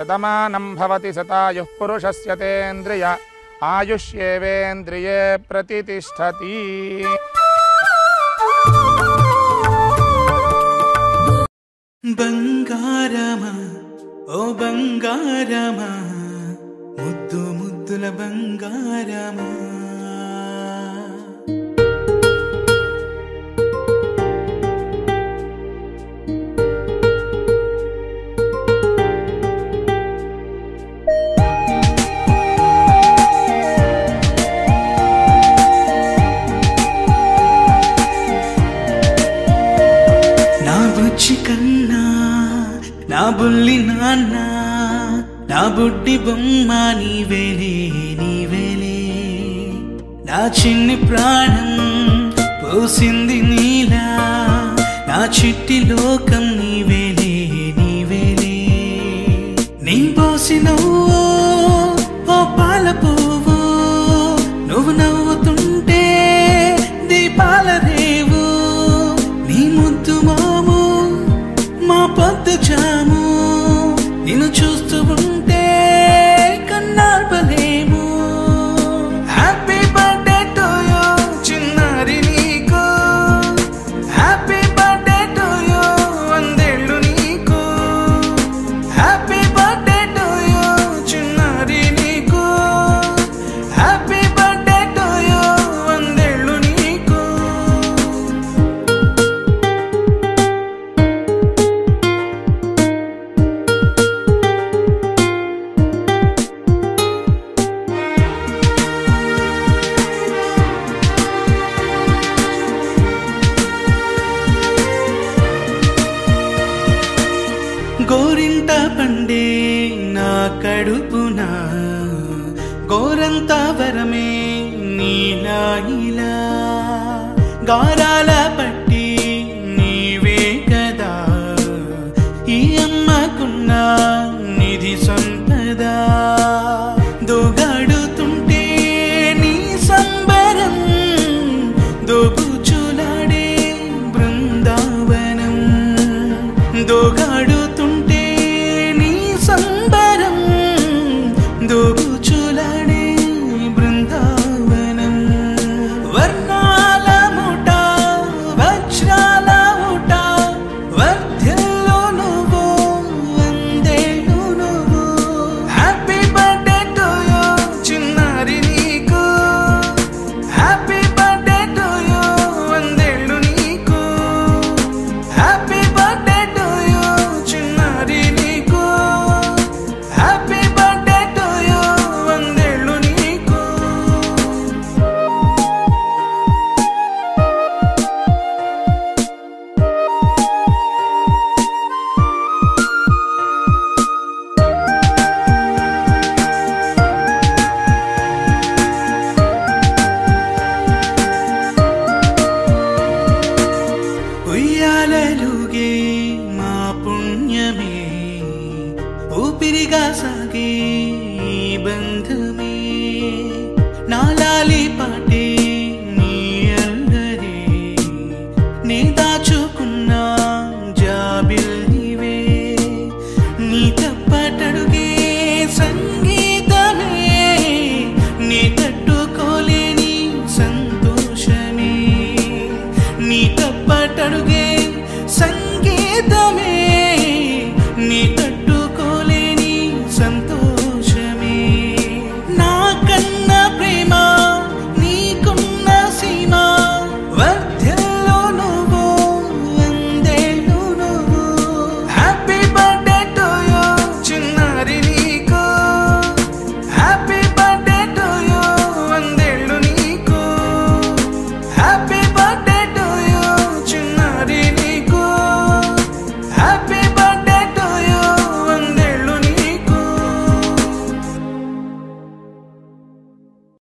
शतमानं भवति शतायुः पुरुषस्य तेन्द्रिय आयुष्येवेन्द्रिये प्रतितिष्ठति। బంగారమా ఓ బంగారమా ముద్దు ముద్దుల బంగారమా నా బుజ్జి కన్నా నా బుల్లి నాన్న నా బుడ్డి బొమ్మ నీవేలే నీవేలే నా చిన్ని ప్రాణం పోసింది నీలా నా చిట్టి లోకం నీవేలే నీవేలే నీ పోసినవో ఓ పాల పువ్వు నువ్వు నవ్వుతుంటే దీపాల రేవు నీ ముద్దు మాము మా పొద్దు జాము నిన్ను చూస్తూ ఉంటే కన్నార్పలేము. హ్యాపీ బర్త్డే టు యూ చిన్నారి నీకు హ్యాపీ బర్త్డే టు యూ వందేళ్ళు నీకు హ్యాపీ బర్త్డే టు యూ చిన్నారి నీకు హ్యాపీ బర్త్డే టు యూ వందేళ్ళు నీకు. గోరింట పండే నా కడుపున గోరంత వరమే నీలా ఇలా గారాల పట్టి నీవే కదా ఈ అమ్మకున్న నిధి సంపద దోగాడుతుంటే నీ సంబరం దోబుచులాడే బృందావనం దోగాడుతుంటే నీ సంబరం దోబుచులాడే బృందావనం వర్ణాల ముఠ వజ్రాల ముఠ వర్ధిల్లు నువ్వు వందేళ్ళు నువ్వు హ్యాపీ బర్త్డే టు యూ చిన్నారి నీకు హ్యాపీ బర్త్డే టు యూ వందేళ్ళు నీకు హ్యాపీ బర్త్డే టు యూ చిన్నారి నీకు హ్యాపీ బర్త్డే టు యూ వందేళ్ళు నీకు. ఉయ్యాలలుగే మా పుణ్యమే ఊపిరిగా సాగే